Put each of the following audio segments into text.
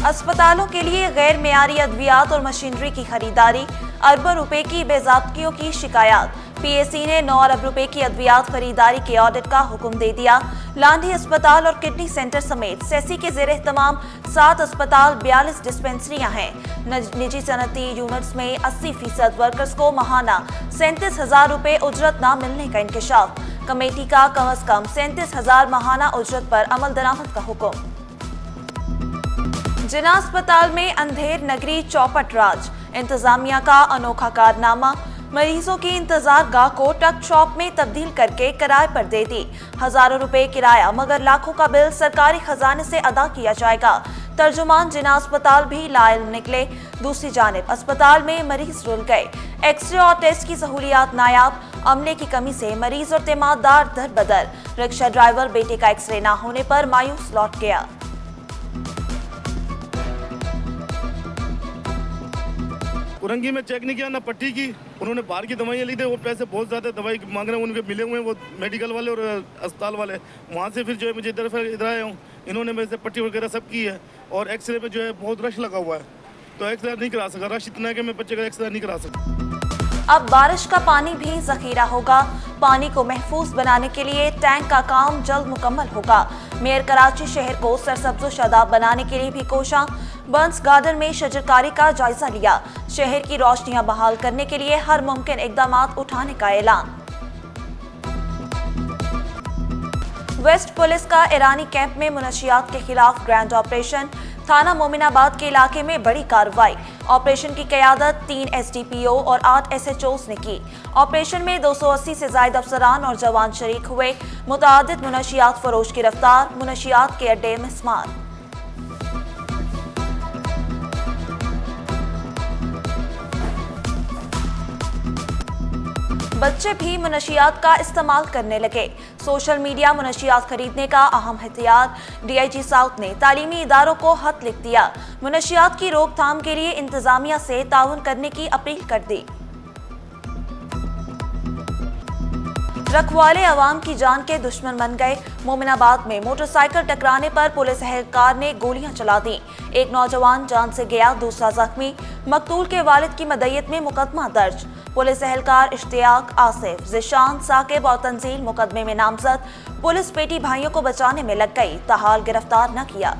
अस्पतालों के लिए गैर मेयारी अद्वियात और मशीनरी की खरीदारी, अरबों रुपए की बेज़ाब्तियों की शिकायत। पीएससी ने 9 अरब रुपए की अद्वियात खरीदारी के ऑडिट का हुक्म दे दिया। लांढी अस्पताल और किडनी सेंटर समेत सेसी के जेर तमाम 7 अस्पताल 42 डिस्पेंसरियां हैं। निजी सनती यूनिट्स में 80% वर्कर्स को माहाना 37,000 रुपए उजरत न मिलने का इंकशाफ। कमेटी का कम अज कम 37,000 माहाना उजरत पर अमल दरामद का हुक्म। जिना अस्पताल में अंधेर नगरी चौपट राज, इंतजामिया का अनोखा कारनामा। मरीजों की इंतजार गाह को टक शॉप में तब्दील करके किराए पर दे दी। हजारों रुपए किराया मगर लाखों का बिल सरकारी खजाने से अदा किया जाएगा। तर्जुमान जिना अस्पताल भी लाइल निकले। दूसरी जानिब अस्पताल में मरीज रुल गए। एक्सरे और टेस्ट की सहूलियात नायाब। अमले की कमी से मरीज और तीमारदार दर बदर। रिक्शा ड्राइवर बेटे का एक्सरे न होने पर मायूस लौट गया। कुरंगी में चेक नहीं किया ना पट्टी की, उन्होंने बाहर की दवाइयाँ ली थी, वो पैसे बहुत ज़्यादा दवाई मांग रहे हैं, उनके मिले हुए हैं वो मेडिकल वाले और अस्पताल वाले। वहाँ से फिर जो है मुझे इधर आया हूँ, इन्होंने मेरे से पट्टी वगैरह सब की है और एक्सरे पे जो है बहुत रश लगा हुआ है, तो एक्सरे नहीं करा सका। रश इतना है कि मैं बच्चे का एक्सरे नहीं करा सका। अब बारिश का पानी भी जखीरा होगा। पानी को महफूज बनाने के लिए टैंक का काम जल्द मुकम्मल होगा। मेयर कराची शहर को सरसब्ज व शादाब बनाने के लिए भी कोशा। बर्न्स गार्डन में शजरकारी का जायजा लिया। शहर की रोशनियां बहाल करने के लिए हर मुमकिन इकदाम उठाने का ऐलान। वेस्ट पुलिस का ईरानी कैंप में मुनशियात के खिलाफ ग्रैंड ऑपरेशन। थाना मोमिनाबाद के इलाके में बड़ी कार्रवाई। ऑपरेशन की क़यादत 3 एसडीपीओ और 8 एसएचओस ने की। ऑपरेशन में 280 से ज्यादा अफसरान और जवान शरीक हुए। मुतादिद मुनशियात फरोश गिरफ्तार। मुनशियात के अड्डे मिस्मार। बच्चे भी मुनशियात का इस्तेमाल करने लगे। सोशल मीडिया मुनशियात खरीदने का अहम हथियार। डीआईजी साउथ ने तालीमी इदारों को खत लिख दिया। मुनशियात की रोकथाम के लिए इंतजामिया से ताउन करने की अपील कर दी। रखवाले अवाम की जान के दुश्मन बन गए। मोमिनाबाद में मोटरसाइकिल टकराने पर पुलिस एहलकार ने गोलियां चला दी। एक नौजवान जान से गया, दूसरा जख्मी। मकतूल के वालिद की मदय्यत में मुकदमा दर्ज। पुलिस एहलकार इश्तियाक, आसिफ, जिशान, साकिब और तंजील मुकदमे में नामजद। पुलिस बेटी भाइयों को बचाने में लग गई, ताहाल गिरफ्तार न किया।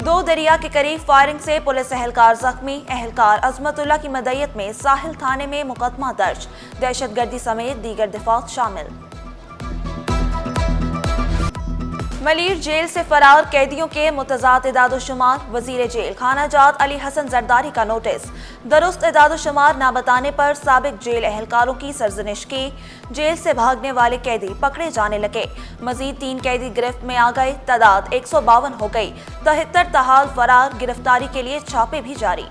दो दरिया के करीब फायरिंग से पुलिस एहलकार जख्मी। एहलकार अजमतुल्ला की मदय्यत में साहिल थाने में मुकदमा दर्ज। दहशतगर्दी समेत दीगर दिफात शामिल। मलीर जेल से फरार कैदियों के मुतज़ाद इदाद-ओ-शुमार। वजीर जेल खाना जात अली हसन जरदारी का नोटिस। दुरुस्त इदाद-ओ-शुमार न बताने पर साबिक जेल एहलकारों की सरजनिश की। जेल से भागने वाले कैदी पकड़े जाने लगे। मजीद 3 कैदी गिरफ्त में आ गए। तादाद 152 हो गई। 73 तहाल फरार। गिरफ्तारी के लिए छापे भी जारी।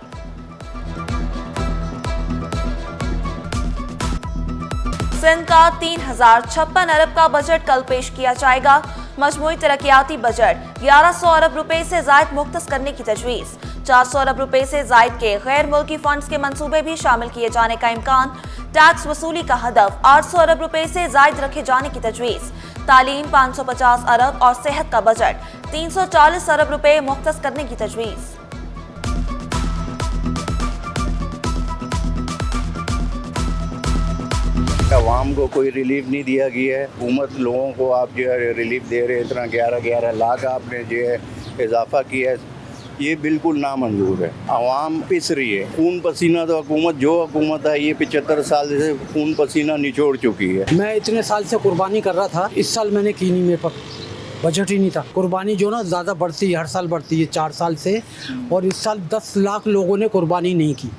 सिंध का 3056 अरब का बजट कल पेश किया जाएगा। मजमूई तरक्याती बजट 1100 अरब रुपए से जायद मुख्तस करने की तजवीज़। 400 अरब रुपए से जायद के गैर मुल्की फंड्स के मंसूबे भी शामिल किए जाने का इम्कान। टैक्स वसूली का हदफ 800 अरब रुपए से जायद रखे जाने की तजवीज़। तालीम 550 अरब और सेहत का बजट 340 अरब रुपए मुख्तस करने की तजवीज़। अवाम को कोई रिलीफ नहीं दिया गया है। हुकूमत लोगों को आप जो है रिलीफ दे रहे हैं, इतना 11 लाख आपने जो है इजाफा किया है, ये बिल्कुल नामंजूर है। अवाम पिस रही है। खून पसीना तो हुकूमत जो हुकूमत है ये 75 साल से खून पसीना निचोड़ चुकी है। मैं इतने साल से कुर्बानी कर रहा था, इस साल मैंने की नहीं, मेरे पास बजट ही नहीं था। कुर्बानी जो ना ज़्यादा बढ़ती है, हर साल बढ़ती है 4 साल से, और इस साल 10 लाख लोगों ने कुर्बानी नहीं की।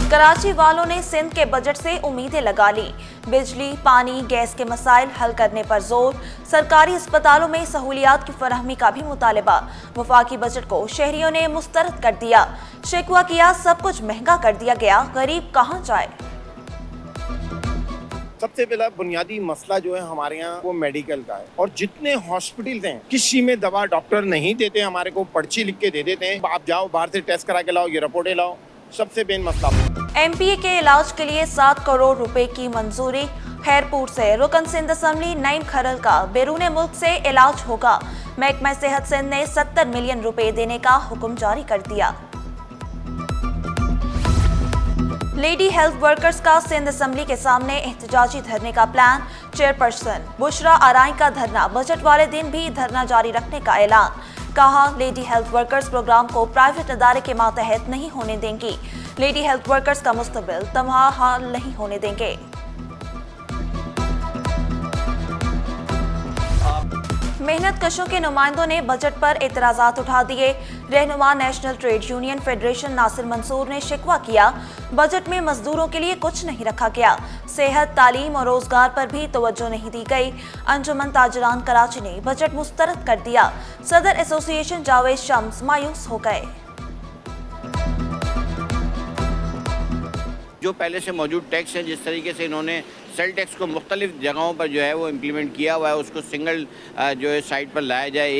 कराची वालों ने सिंध के बजट से उम्मीदें लगा ली। बिजली, पानी, गैस के मसाइल हल करने पर जोर। सरकारी अस्पतालों में सहूलियात की फराहमी का भी मुतालबा। वफाकी बजट को शहरियों ने मुस्तरद कर दिया। शिकवा किया, सब कुछ महंगा कर दिया गया, गरीब कहाँ जाए। सबसे पहला बुनियादी मसला जो है हमारे यहाँ वो मेडिकल का है, और जितने हॉस्पिटल हैं किसी में दवा डॉक्टर नहीं देते, हमारे को पर्ची लिख के दे देते हैं, आप जाओ बाहर से टेस्ट करा के लाओ, ये रिपोर्टें लाओ। सबसे मेन मसला एमपीए के इलाज के लिए 7 करोड़ रुपए की मंजूरी। खैरपुर से रुकन सिंध असम्बली नईम खरल का बैरून मुल्क से इलाज होगा। महकमा सेहत सिंध ने 70 मिलियन रुपए देने का हुक्म जारी कर दिया। लेडी हेल्थ वर्कर्स का सिंध असम्बली के सामने एहतजाजी धरने का प्लान। चेयरपर्सन बुशरा आराई का धरना, बजट वाले दिन भी धरना जारी रखने का ऐलान। कहा, लेडी हेल्थ वर्कर्स प्रोग्राम को प्राइवेट अदारे के मातहत नहीं होने देंगी। लेडी हेल्थ वर्कर्स का मुस्तकबिल तबाह हाल नहीं होने देंगे। मेहनत कशों के नुमाइंदों ने बजट पर एतराजात उठा दिए। रहनुमा national trade union federation Nasir Mansoor ने शिकवा किया, बजट में मजदूरों के लिए कुछ नहीं रखा गया। सेहत, तालीम और रोजगार पर भी तवज्जो नहीं दी गई। अंजुमन ताजरान कराची ने बजट मुस्तरद कर दिया। सदर एसोसिएशन जावेद शम्स मायूस हो गए। जो पहले से मौजूद टैक्स है, जिस तरीके से इन्होंने सेल टैक्स को मुख्तलिफ जगहों पर जो है वो इम्प्लीमेंट किया हुआ है, उसको सिंगल जो है साइड पर लाया जाए,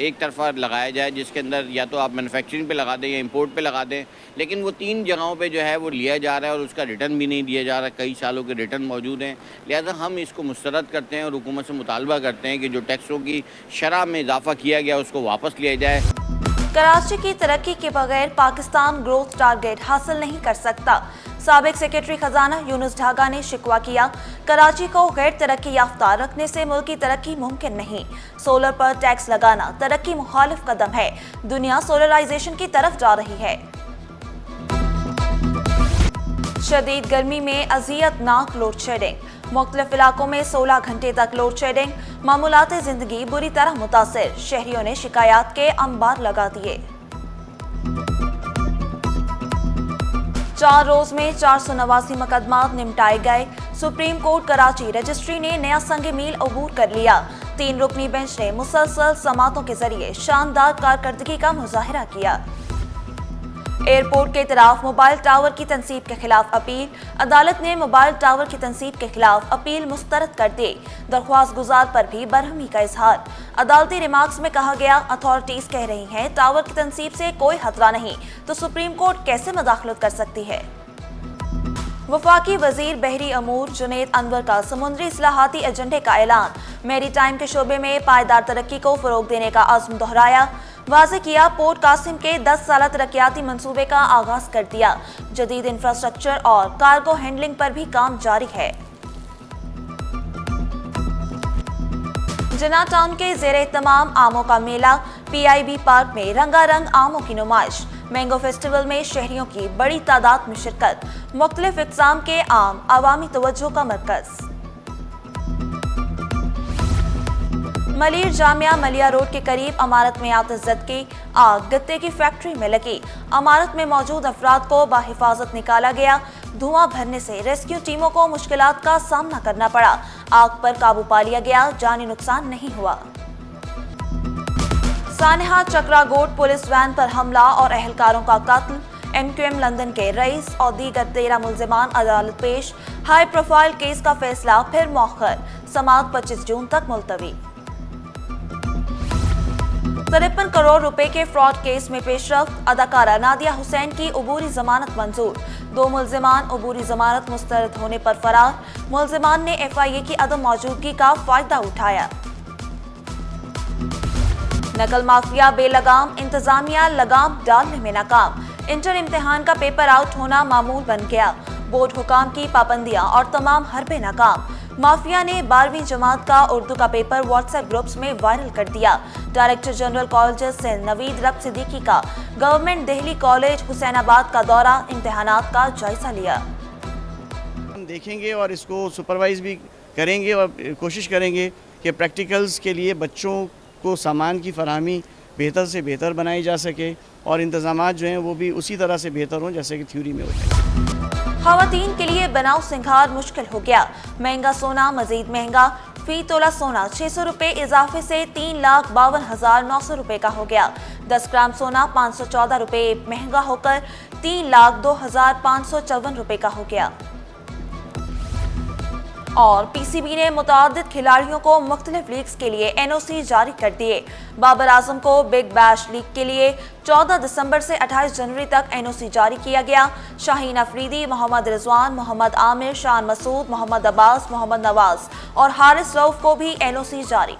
एक तरफा लगाया जाए, जिसके अंदर या तो आप मैन्युफैक्चरिंग पे लगा दें या इंपोर्ट पे लगा दें। लेकिन वो 3 जगहों पे जो है वो लिया जा रहा है और उसका रिटर्न भी नहीं दिया जा रहा। कई सालों के रिटर्न मौजूद हैं। लिहाजा हम इसको मुस्तरद करते हैं और हुकूमत से मुतालबा करते हैं कि जो टैक्सों की शरह में इजाफा किया गया उसको वापस लिया जाए। कराची की तरक्की के बगैर पाकिस्तान ग्रोथ टारगेट हासिल नहीं कर सकता। साबिक सेक्रेटरी खजाना यूनुस ढागा ने शिकवा किया, कराची को गैर तरक्की याफ्ता रखने से मुल्क की तरक्की मुमकिन नहीं। सोलर पर टैक्स लगाना तरक्की मुखालिफ कदम है। दुनिया सोलराइजेशन की तरफ जा रही है। शदीद गर्मी में अजियतनाक लोड शेडिंग। मुख्तलिफ इलाकों में 16 घंटे तक लोड शेडिंग। मामूलात जिंदगी बुरी तरह मुतासिर। शहरियों ने शिकायत के अंबार लगा दिए। 4 रोज में 489 मुकदमात निपटाए गए। सुप्रीम कोर्ट कराची रजिस्ट्री ने नया संग मील अबूर कर लिया। 3 रुकनी बेंच ने मुसलसल समातों के जरिए शानदार कारकर्दगी का मुजाहिरा किया। एयरपोर्ट के खिलाफ मोबाइल टावर की तनसीब के खिलाफ अपील। अदालत ने मोबाइल टावर की तनसीब के खिलाफ अपील मुस्तरद कर दी। दरख्वास्त गुजार पर भी बरहमी का इजहार। अदालती रिमार्क्स में कहा गया, अथॉरिटीज कह रही हैं टावर की तनसीब से कोई खतरा नहीं, तो सुप्रीम कोर्ट कैसे मदाखलत कर सकती है। वफाकी वजीर बहरी अमूर जुनैद अनवर का समुद्री इस्लाहाती एजेंडे का ऐलान। मैरी टाइम के शोबे में पायदार तरक्की को फरोग देने का अज़्म दोहराया। वाज़े किया, पोर्ट कासिम के 10 साला तरक्याती मंसूबे का आगाज कर दिया। जदीद इंफ्रास्ट्रक्चर और कार्गो हैंडलिंग पर भी काम जारी है। जना टाउन के ज़ेरे एहतमाम आमों का मेला। PIB पार्क में रंगारंग आमों की नुमाइश। मैंगो फेस्टिवल में शहरियों की बड़ी तादाद में शिरकत। मुख्तलिफ इक़साम के आम अवामी तवज्जो का मरकज। मलिर जामिया मलिया रोड के करीब अमारत में आतिशज़द की आग गत्ते की फैक्ट्री में लगी। अमारत में मौजूद अफराद को बाहिफाजत निकाला गया। धुआं भरने से रेस्क्यू टीमों को मुश्किलात का सामना करना पड़ा। आग पर काबू पा लिया गया, जानी नुकसान नहीं हुआ। सानेहा चक्रागोट पुलिस वैन पर हमला और अहलकारों का कत्ल। MQM लंदन के रईस और दीगर 13 मुल्जिमान अदालत पेश। हाई प्रोफाइल केस का फैसला फिर मौखर। समाअत 25 जून तक मुलतवी। 53 करोड़ रुपए के फ्रॉड केस में पेशरफ्त। अदाकारा नादिया हुसैन की अबूरी जमानत मंजूर। 2 मुल्जिमान अबूरी जमानत मुस्तरद होने पर फरार। मुल्जिमान ने FIA की अदम मौजूदगी का फायदा उठाया। नकल माफिया बेलगाम, इंतजामिया लगाम डालने में नाकाम। इंटर इम्तिहान का पेपर आउट होना मामूल बन गया। बोर्ड हुकाम की पाबंदियां और तमाम हरबे नाकाम। माफिया ने 12वीं जमात का उर्दू का पेपर व्हाट्सएप ग्रुप्स में वायरल कर दिया। डायरेक्टर जनरल कॉलेजेस से नवीद रब सिद्दीकी का गवर्नमेंट दिल्ली कॉलेज हुसैनाबाद का दौरा, इम्तिहानात का जायजा लिया। हम देखेंगे और इसको सुपरवाइज भी करेंगे और कोशिश करेंगे कि प्रैक्टिकल्स के लिए बच्चों को सामान की फराहमी बेहतर से बेहतर बनाई जा सके और इंतजामात जो हैं वो भी उसी तरह से बेहतर हों जैसे कि थ्योरी में होता है। खवातीन के लिए बनाव सिंगार मुश्किल हो गया। महंगा सोना मजीद महंगा। फी तोला सोना 600 रुपए इजाफे से 3,52,900 रुपए का हो गया। 10 ग्राम सोना 514 रुपए महंगा होकर 3,02,554 रुपए का हो गया। और पीसीबी ने मुतादिद खिलाड़ियों को मुख्तलिफ लीग्स के लिए एनओसी जारी कर दिए। बाबर आजम को बिग बैश लीग के लिए 14 दिसंबर से 28 जनवरी तक एनओसी जारी किया गया। शाहीन अफरीदी, मोहम्मद रिजवान, मोहम्मद आमिर, शान मसूद, मोहम्मद अब्बास, मोहम्मद नवाज और हारिस रऊफ को भी एनओसी जारी।